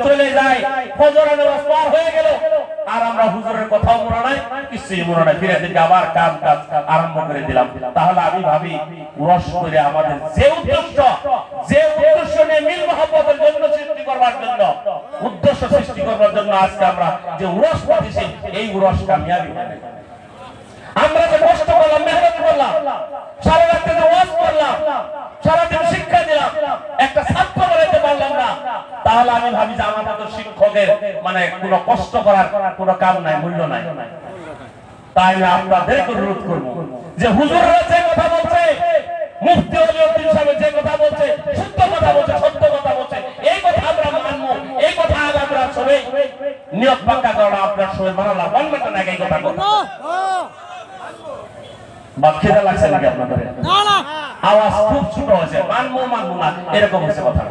চলে যায়, ফজরের নামাজ পার হয়ে গেল, আর আমরা হুজুরের কথাও মনে নাই, কিছুই মনে নাই, ফিরে দিকে আবার কাজ আরম্ভ করে দিলাম। তাহলে আমি ভাবি উরস করে আমাদের যে উদ্দেশ্য নিয়ে মিল মহব্বতের জন্য সৃষ্টি করবার জন্য, উদ্দেশ্য সৃষ্টি করবার জন্য আজকে আমরা যে উরস পাচ্ছি, এই উরস কামিয়াবি হবে। আমরা যে কষ্ট করলাম, মেহনত করলাম, সারা রাতে যে ওয়াজ করলাম, সারাদিন শিক্ষা দিলাম, একটা ছাত্র বানাইতে পারলাম না, তাহলে আমি ভাবি যে আমাদের তো শিক্ষকের মানে কোনো কষ্ট করার কোনো কাম নাই, মূল্য নাই। তাই আমি আপনাদেরকে অনুরোধ করবো যে হুজুররা যে কথা বলছে, মুফতি ওলিউদ্দিন সাহেব যে কথা বলছে, সত্য কথা বলছে, সত্য কথা বলছে, এই কথা আমরা মানবো, এই কথা আমরা সবাই নিয়ত পাক্কা করা, আপনার সবাই মানলাম, মানবেন না এই কথা বলবো। বাচ্চারা লাগছে নাকি আপনাদের? আওয়াজ খুব ছোট হয়েছে, মানবো না এরকম হচ্ছে কথা।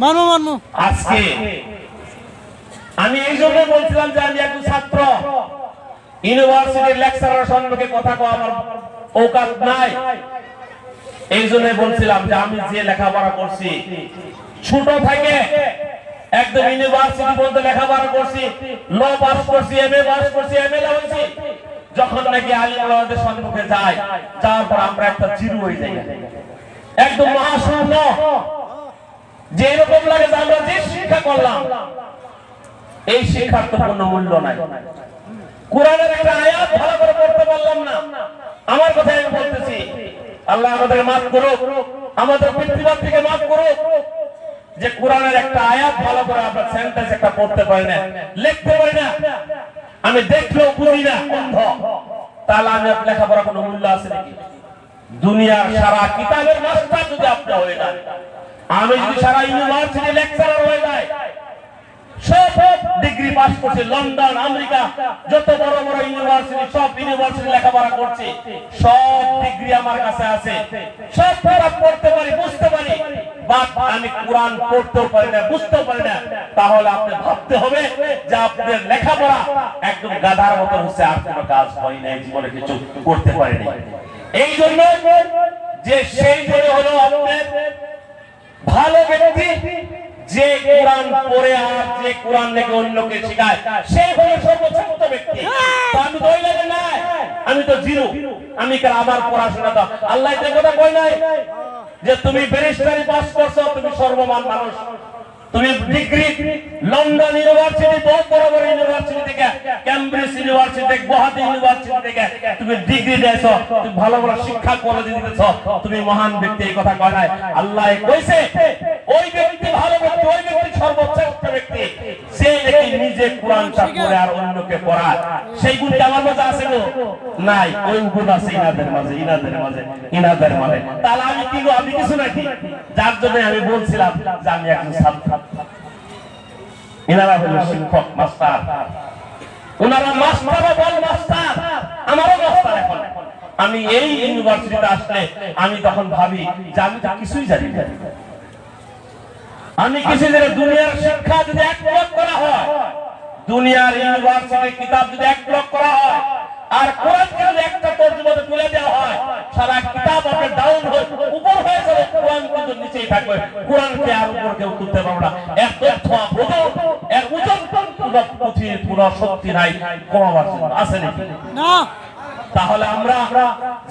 মানবো আজকে আমি এই জন্য বলছিলাম যে আমি একজন ছাত্র, ইউনিভার্সিটির লেকচারার সম্পর্কে কথা কওয়া আমার অকাত নাই। এই জন্য বলছিলাম যে আমি যে লেখাপড়া করছি, ছোট থেকে একদম ইউনিভার্সিটি পর্যন্ত লেখাপড়া করছি, ল পাস করছি, এমএ পাস করছি, এমএলএ হয়েছি। যখন নাকি আলিম ওলামাদের সম্মুখে যায়, যাওয়ার পর আমরা একটা জিরো হয়ে যাই, একদম মহাশূন্য, যে এরকম লাগে যে আমরা যে শিক্ষা করলাম, এই শিক্ষার তো কোনো মূল্য নাই। কোরআনের একটা আয়াত ভালো করে পড়তে পারলাম না, আমার কথা আমি বলতেছি, আল্লাহ আমাদের মাফ করুক, আমাদের পৃথিবীর থেকে মাফ করুক, যে কোরআনের একটা আয়াত ভালো করে আমরা সেন্টেন্স একটা পড়তে পারি না, লিখতে পারি না, আমি দেখলেও বুঝি না, অন্ধ, তাহলে আমি লেখাপড়া কোনো মূল্য আছে নাকি? দুনিয়ার সারা কিতাবের মাস্টার যদি আপনি হয়ে যান, আমি যদি সারা ইউনিভার্সিটি লেকচারার হয়ে যাই, সব ডিগ্রি পাস করছি, লন্ডন, আমেরিকা, যত বড় বড় ইউনিভার্সিটি, সব ইউনিভার্সিটি লেখাপড়া করছি, সব ডিগ্রি আমার কাছে আছে, সব পড়তে পারি, বুঝতে পারি, বাট আমি কোরআন পড়তেও পারি না, বুঝতেও পারি না, তাহলে আপনি ভাবতে হবে যে আপনার লেখাপড়া একদম গাধার মতো হচ্ছে, আর কোনো কাজ হয় নাই, জীবনে কিছু করতে পারিনি। এই জন্য যে সেই জন্য হলো আপনার ভালো ব্যক্তি, যে কোরআন পড়ে আর যে কোরআন নাকি অন্যকে শেখায়, সেই হলো সর্বশ্রেষ্ঠ ব্যক্তি। আমি দই লাগে না, আমি তো জিরো, আমি আমার পড়াশোনা তো আল্লাহ যে কথা কই নাই যে তুমি ব্যারিস্টারি পাস করছো, তুমি সর্বমান মানুষ, তুমি ডিগ্রি লন্ডন ইউনিভার্সিটি, বহুত বড় বড় ইউনিভার্সিটি থেকে, ক্যামব্রিজ ইউনিভার্সিটি থেকে, গুয়াহাটি ইউনিভার্সিটি থেকে তুমি ডিগ্রি দিয়েছো, তুমি ভালো ভালো শিক্ষা কলেজে দিতেছো, তুমি মহান ব্যক্তি, এই কথা কয় নাই। আল্লাহ কইছে ওই ব্যক্তি ভালো ব্যক্তি, ওই ব্যক্তি সর্বশ্রেষ্ঠ ব্যক্তি, সে নাকি নিজে কোরআনটা পড়ে আর অন্যকে পড়ায়। সেই গুণটা আমার মাঝে আছে গো? নাই, ওই গুণ আছে ইনাদের মাঝে, ইনাদের মাঝে। তাহলে আমি কি গো, আমি কিছু নাকি? যার জন্য আমি বলছিলাম যে আমি একজন ছাত্র, এনারা হলো শিক্ষক, মাস্টার, ওনারা মাস্টার, বল মাস্টার, আমারও মাস্টার। এখন আমি এই ইউনিভার্সিটিতে আসলে আমি তখন ভাবি যে আমি তো কিছুই জানি না, আমি কিছু জানি। দুনিয়ার শিক্ষা যদি এক ব্লক করা হয়, দুনিয়ার ইউনিভার্সিটির কিতাব যদি এক ব্লক করা হয়, আর কোরআনকে যদি একটা তর্জমাতে তুলে দেওয়া হয়, সারা কিতাব আপনার ডাউন হয়ে উপর হয়ে যাবে, কোরআন কিন্তু নিচেই থাকবে, কোরআনকে আর উপর কেউ তুলতে পারবে না। এর তথ্য এর ওজন পুরো শক্তি নাই কমাবার জন্য, আছে নাকি? না। তাহলে আমরা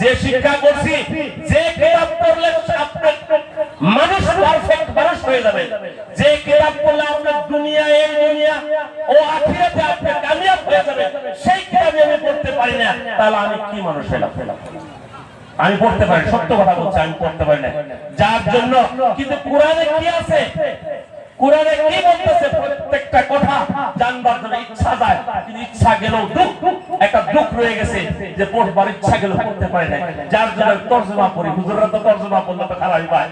যে শিক্ষা করছি, যে কিতাব পড়লে আপনার মানুষ পারফেক্ট মানুষ হয়ে যাবে, যে কিতাব পড়লে আপনার দুনিয়া, এই দুনিয়া ও আখিরাতে আপনি কামিয়াব হয়ে যাবে, সেই কিতাবই আমি পড়তে পারি না, তাহলে আমি কি মানুষ হলাম? আমি পড়তে পারি, সত্য কথা বলছি, আমি পড়তে পারি না। যার জন্য কিন্তু কোরআনে কি আছে, কোরআনে কি বলতেছে, প্রত্যেকটা কথা জানবার জন্য ইচ্ছা যায়, কিন্তু ইচ্ছা গেলেও দুঃখ, একটা দুঃখ রয়ে গেছে যে পড়বার ইচ্ছা গেলেও পড়তে পারে না। যার জন্য তর্জমা পড়ি, হুজুররা তো তর্জমা পড়লে তো খারাপই পায়।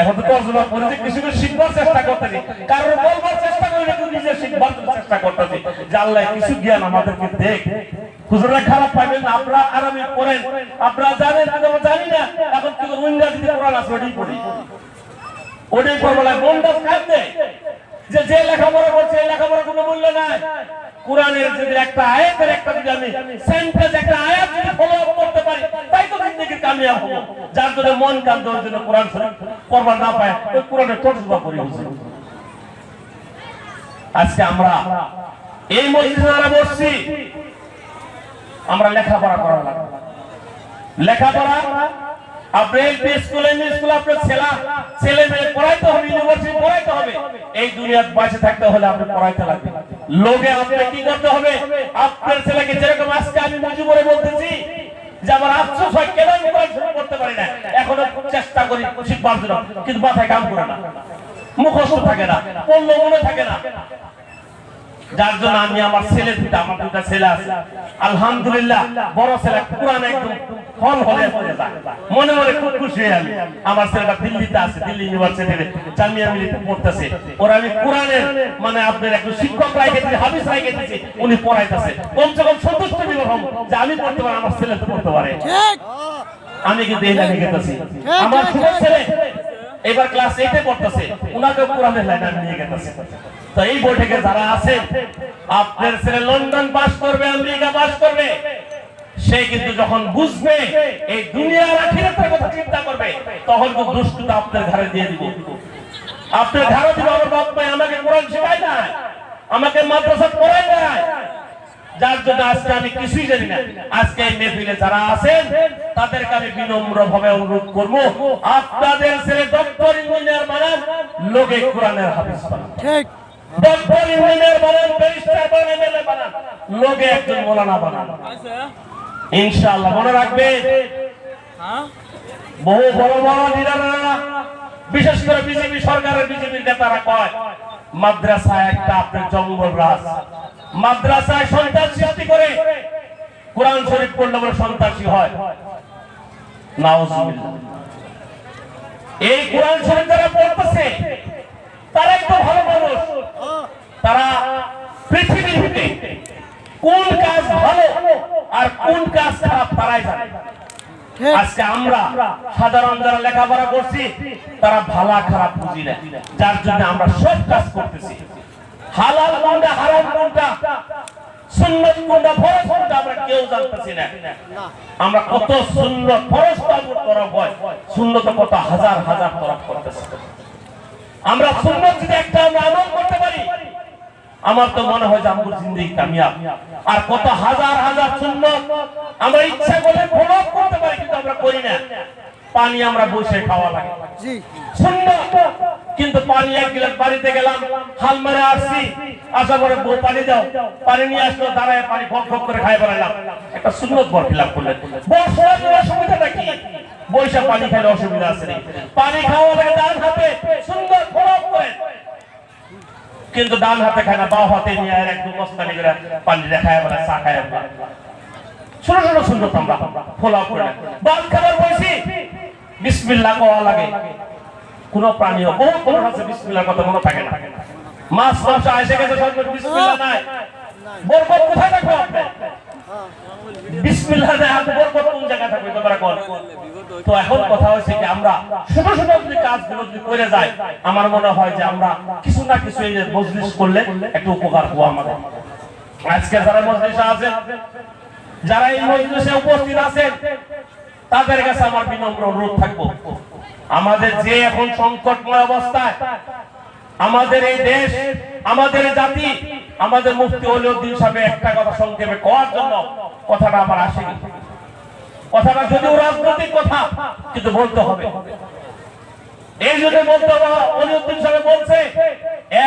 এখন তো তর্জমা পড়ে যে কিছু শিখবার চেষ্টা করতেছি, কারণ বলবার চেষ্টা করি না, কিন্তু নিজে শিখবার চেষ্টা করতেছি যে আল্লাহ কিছু জ্ঞান আমাদেরকে দেখ। হুজুররা খারাপ পাবেন না, আপনারা আরামে পড়েন, আপনারা জানেন, আমরা জানি না। এখন কি ইংরেজিতে কোরআন আছে, ওটাই পড়ি, ওটাই পড়বো না। মনটা কাঁদবে যে লেখাপড়া করছে, এই লেখাপড়া কোনো মূল্য নাই। কোরআনের যদি একটা আয়াতের একটা যদি আমি সেন্টেন্স, একটা আয়াত যদি ফলো আপ করতে পারি, তাই তো জিন্দেগির কামিয়াব হবো। যার জন্য মন কাঁদতে, ওই জন্য কোরআন শরীফ পড়বার না পায়, ওই কোরআনের তর্জমা করি হুজুর। আজকে আমরা এই মসজিদে যারা বসছি আমরা লেখাপড়া করা লাগবে। লেখাপড়া আপনি এলপি স্কুল এমই স্কুল আপনার ছেলে মেয়ে পড়াইতে হবে, ইউনিভার্সিটি পড়াইতে হবে। এই দুনিয়াতে বেঁচে থাকতে হলে আপনি পড়াইতে লাগবে। লোকে আপনি কি করতে হবে? আপনার ছেলেকে যেরকম আজকে আমি মুজিবরে বলতেছি যে আমার আফসোস হয় কেন আমি কোরআন শরীফ পড়তে পারি না, এখনো চেষ্টা করি শিখবার জন্য, কিন্তু মাথায় কাম করে না, মুখস্থ থাকে না, পড়লে মনে থাকে না। যার জন্য আমি আমার ছেলে আমার দুটা ছেলে আছে, আলহামদুলিল্লাহ বড় ছেলে কোরআন একদম ফল হলে পড়ে যায়, মনে মনে খুব খুশি হই আমি। আমার ছেলেটা দিল্লিতে আছে, দিল্লি ইউনিভার্সিটিতে জামিয়া মিলিতে পড়তেছে। ওরা আমি কোরআনের মানে আপনার একটু শিক্ষক রাখে দিয়েছি, হাফিজ রাখে দিয়েছি, উনি পড়াইতেছে। কমসে কম সন্তুষ্ট হব যে আমি পড়তে পারি, আমার ছেলে তো পড়তে পারে। আমি কিন্তু এই লাইনে গেতেছি। আমার ছোট ছেলে এবার ক্লাস 8 এ পড়তেছে, উনাকে কোরআনের লাইনে আমি নিয়ে গেতেছি। তো এই বৈঠকে যারা আছে, আপনার ছেলে লন্ডন পাস করবে, আমেরিকা পাস করবে, সে কিন্তু যখন বুঝবে এই দুনিয়ার আখিরাতের কথা চিন্তা করবে, তখন তো দুষ্টুটা আপনার ঘরে দিয়ে দিব। আপনার ঘরে দিব আমার বাপ ভাই আমাকে কোরআন শেখায় না, আমাকে মাদ্রাসা পড়ায় না, যার জন্য আজকে আমি কিছুই জানি না। আজকে এই মেহফিলে যারা আছেন তাদেরকে আমি বিনম্র ভাবে অনুরোধ করব, আপনাদের ছেলে ডক্টর ইঞ্জিনিয়ার বানান, লোকে কোরআনের হাফেজ বানান। ঠিক। ডক্টর ইঞ্জিনিয়ার বানান, ব্যারিস্টার বানান, এমএলএ বানান, লোকে একজন মাওলানা বানান। ইনশাআল্লাহ মনে রাখবে, বহু বড় বড় লিডাররা, বিশেষ করে বিজেপি সরকারের বিজেপি নেতারা কয় মাদ্রাসা একটা আপনার জঙ্গল রাজ, মাদ্রাসায় সন্তান সৃষ্টি করে কোরআন শরীফ পড়লে বলে সন্ত্রাসী হয়। নাউজুবিল্লাহ। এই কোরআন শরীফ যারা পড়তেছে তারা একটু ভালো মানুষ, তারা পৃথিবীর বুকে কোন কাজ ভালো আর কোন কাজ খারাপ তারাই জানে। আজকে আমরা সাধারণ যারা লেখাপড়া করছি তারা ভালো খারাপ বুঝি না, যার জন্য আমরা সব কাজ করতেছি। হালাল কোনটা, হারাম কোনটা, সুন্নাত কোনটা, ফরজ কোনটা আমরা কেউ জানতেছি না। আমরা কত সুন্নাত ফরজ তরফ হয়, সুন্নাত কত হাজার হাজার তরফ করতেছি। আমরা সুন্নাত যদি একটা আমরা আমল করতে পারি, আমার তো মনে হয় যে আমার জিন্দেগি কামিয়াব। আর কত হাজার হাজার সুন্নাত আমরা ইচ্ছা করলে ফলো করতে পারি, কিন্তু আমরা করি না। পানি আমরা বসে খাওয়া লাগে, জি সুন্নাত, কিন্তু পানি এক গিলাস বাড়িতে গেলাম, হাল মারে আসছি, আসার পরে বউ পানি দাও, পানি নিয়ে আসলো, দাঁড়ায় পানি ফক ফক করে খাই বেড়ালাম, একটা সুন্নাত বরখিলাপ করলেন। বসার অসুবিধাটা কি? বৈশা পানি খাইলে অসুবিধা আছে না? পানি খাওয়া লাগে ডান হাতে, সুন্দর ফরক করে, কিন্তু ডান হাতে খায় না, বাঁ হাতে নিয়ে আর একদম মস্তানি করে পানি দেখায় বেড়ায়, চা খায় বেড়ায়। ছোট ছোট সুন্নাত আমরা ফলো করে। বাদ খাবার বসি বিসমিল্লাহ কওয়া লাগে, কোন প্রাণী বহু কোন আছে বিসমিল্লাহর কথা মনে থাকে না। মাছ মাংস এসে গেছে সব বিসমিল্লাহ নাই, বরকত কোথায় থাকবে? আপনি বিসমিল্লাহ নাই, আপনি বরকত কোন জায়গায় থাকবে তোমরা কোন? তো এখন কথা হচ্ছে যে আমরা ছোট ছোট যদি কাজগুলো যদি করে যাই, আমার মনে হয় যে আমরা কিছু না কিছু এই যে মজলিস করলে একটু উপকার হবো আমাদের। আজকে যারা মজলিসে আছেন, যারা এই মজলিসে উপস্থিত আছেন, তাদের কাছে আমার বিনম্র অনুরোধ থাকবো, আমাদের যে এখন সংকটময় অবস্থায় আমাদের এই দেশ, আমাদের জাতি, আমাদের মুফতি ওলিউদ্দিন সাহেব একটা কথা সংক্ষেপে কওয়ার জন্য কথাটা আমার আসেনি। কথাটা যদিও রাজনৈতিক কথা, কিন্তু বলতে হবে। এই জন্য বলতে হবে, ওলিউদ্দিন সাহেব বলছে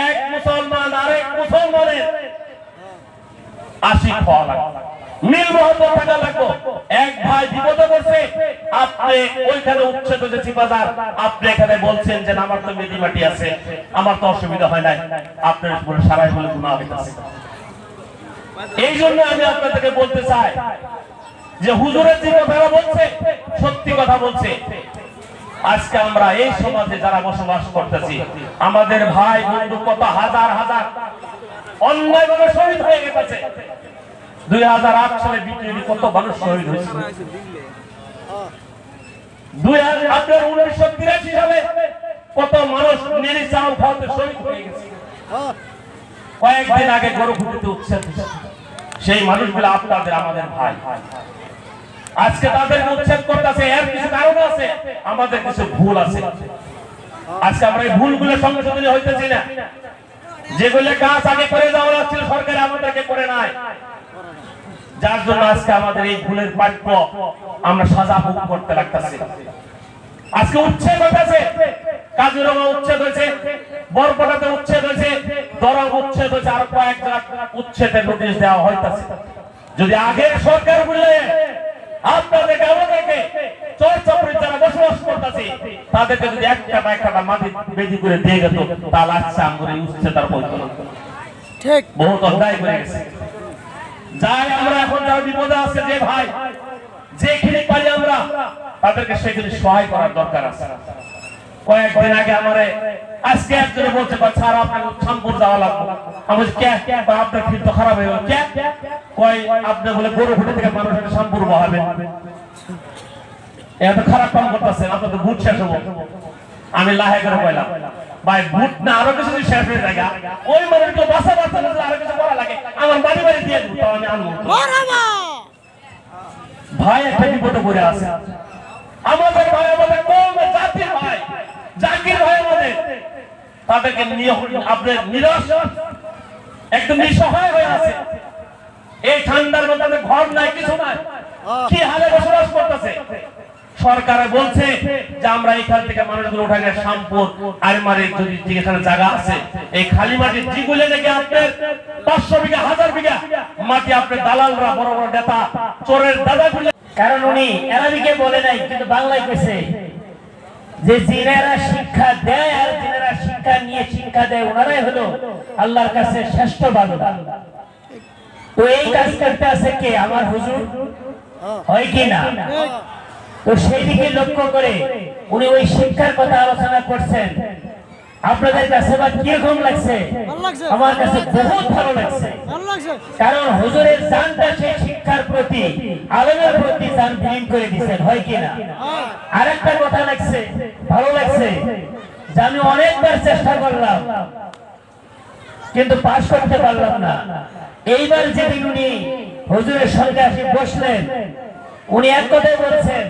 এক মুসলমান আরেক মুসলমানের আশিক হওয়া লাগবে, মিল মহব্বত থাকা লাগবে। এক ভাই বিপদে পড়ছে, আপনি ওইখানে উচ্ছেদ হয়েছে বাজার, আপনি এখানে বলছেন যে আমার তো মেদি মাটি আছে, আমার তো অসুবিধা হয় নাই, আপনার বলে সারাই বলে গুনাহ হইতাছে। এই জন্য আমি আপনাদেরকে বলতে চাই যে হুজুরের যে কথাটা বলছে সত্যি কথা বলছে। আজকে আমরা এই সমাজে যারা বসবাস করতেছি, আমাদের ভাই বন্ধু কত হাজার হাজার অন্যায়ভাবে শহীদ হয়ে গেছে। 2008 সালে বিপ্লবী কত মানুষ শহীদ হয়েছে। 1983 সালে কত মানুষ নিরি চাউল খাওয়াতে শহীদ হয়ে গেছে। কয়েকদিন আগে গরু খুঁটিতে উচ্ছেদ, সেই মানুষগুলো আপনাদের আমাদের ভাই। আজকে তাদের উচ্ছেদ করতেছে, এর কিছু কারণ আছে, আমাদের কিছু ভুল আছে। আজকে আমরা এই ভুলগুলো সংশোধন হইতেছি না। যেগুলো কাজ আগে করে দেওয়া হচ্ছিল সরকার আমাদেরকে করে নাই, যার জন্য আজকে আমাদের এই ভুলের প্রাপ্য আমরা সাজা ভোগ করতে লাগতেছি। আজকে উচ্ছেদ হয়েছে, কাজিরঙা উচ্ছেদ হয়েছে, বরপটাতে উচ্ছেদ হয়েছে, দরং উচ্ছেদ হয়েছে, আর কয়েক জায়গা উচ্ছেদের নোটিশ দেওয়া হইতাছে। যদি আগের সরকার বললে আপনাদেরকে আমাদেরকে চরচাপড়ি যারা বসবাস করতেছে তাদেরকে যদি একটা মাটি বেদি করে দিয়ে গেত, তাহলে আচ্ছা আমরা উচ্ছেদ আর বলতো না। ঠিক বহুত অন্যায় করে গেছে। যাই আমরা এখন যারা বিপদে আছে, যে ভাই যেখানে পারি আমরা তাদেরকে সেখানে সহায় করার দরকার আছে। কয়েকদিন আগে আমারে আজকে একজন বলতে পারে স্যার আপনার শামপুর যাওয়া লাগবে। আমি বলছি কে আপনার ফিল তো খারাপ হয়ে গেল, কে কয় আপনি বলে গরু ফুটে থেকে মানুষ শামপুর বহাবে, এত খারাপ কাম করতেছেন, আপনাদের ভোট শেষ হবো। আমি লাহে করে কইলাম ভাই ভোট না আরো কিছু শেষ হয়ে যায়, ওই মানুষকে বাঁচা বাঁচা আরো কিছু করা লাগে, আমার বাড়ি বাড়ি দিয়ে দিত আমি আনবো। ভাই একটা বিপদে পড়ে আছে আমাদের ভাই, আমাদের কোন জাতির ভাই, জাকির ভাই আমাদের, তাদেরকে নিয়ে আপনার নিরাশ একদম নিঃসহায় হয়ে আছে। এই ঠান্ডার মধ্যে তাদের ঘর নাই, কিছু নাই, কি হালে বসবাস করতেছে। সরকার বলছে যে আমরা এখান থেকে মানুষগুলো উঠাই না শামপুর আরমারির যদি যেখানে জায়গা আছে এই খালি মাটির যেগুলো নাকি আপনার 500 বিঘা 1000 বিঘা মাটি আপনার দালালরা বড় বড় নেতা চোরের দাদাগুলো, কারণ উনি আরবিকে বলে নাই কিন্তু বাংলায় কইছে যে জিনেরা শিক্ষা দেয় আর জিনেরা শিক্ষা নিয়ে শিক্ষা দেয় ওনারাই হলো আল্লাহর কাছে শ্রেষ্ঠ বান্দা। তো এই কাজ করতে আছে কে? আমার হুজুর, হয় কি না? তো সেই দিকে লক্ষ্য করে উনি ওই শিক্ষার কথা আলোচনা করছেন। আপনাদের কাছে বা কিরকম লাগছে? আমার কাছে বহুত ভালো লাগছে, কারণ হুজুরের জানটা সেই শিক্ষার প্রতি, আলেমের প্রতি জান বিলীন করে দিচ্ছেন, হয় কি না? আরেকটা কথা লাগছে, ভালো লাগছে যে আমি অনেকবার চেষ্টা করলাম কিন্তু পাশ করতে পারলাম না। এইবার যেদিন উনি হুজুরের সঙ্গে আসি বসলেন, উনি এক কথাই বলছেন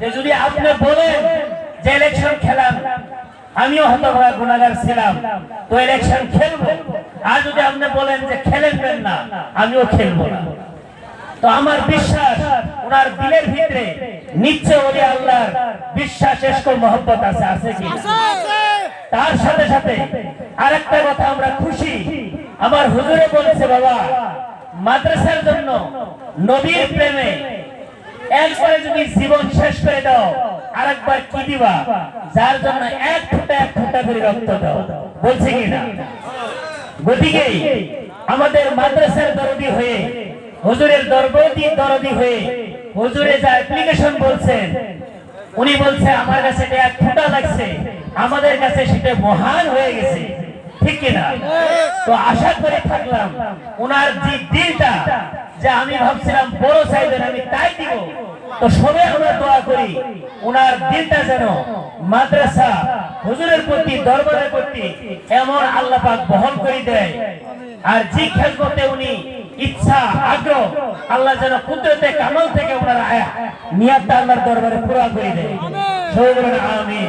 যে যদি আপনি বলেন যে ইলেকশন খেলাম, আমিও হতভাগা গুনাহগার ছিলাম, তো ইলেকশন খেলবো, আর যদি আপনি বলেন যে খেলবেন না, আমিও খেলবো না। তো আমার বিশ্বাস ওনার দিলের ভিতরে নিশ্চয় ওলি আল্লাহর বিশ্বাস এসকল মহব্বত আছে, আছে কি? তার সাথে সাথে আরেকটা কথা আমরা খুশি, আমার হুজুরে বলেছে বাবা মাদ্রাসার জন্য নবীর প্রেমে একবারে যদি জীবন শেষ করে দাও আরেকবার কি দিবা? যার জন্য এক ফোঁটা করে রক্ত দাও, বলছে কি না? গতিকে আমাদের মাদ্রাসার দরদি হয়ে, হুজুরের দরদি হয়ে হুজুরে যা অ্যাপ্লিকেশন বলছেন, উনি বলছে আমার কাছে এটা এক ফোঁটা লাগছে, আমাদের কাছে সেটা মহান হয়ে গেছে, ঠিক কিনা? তো আশা করে থাকলাম ওনার যে দিলটা, যে আমি ভাবছিলাম বড় চাইবেন আমি তাই দিব, তো সবাই আমরা দোয়া করি ওনার দিলটা যেন মাদ্রাসা হুজুরের প্রতি, দরবারের প্রতি এমন আল্লাহ পাক বহন করে দেয়। আর যে খেদমতে উনি ইচ্ছা আগ্রহ আল্লাহ যেন কুদরতে কামাল থেকে ওনার নিয়াতটা আল্লাহর দরবারে পুরা করে দেয়। সবাই বলেন আমিন।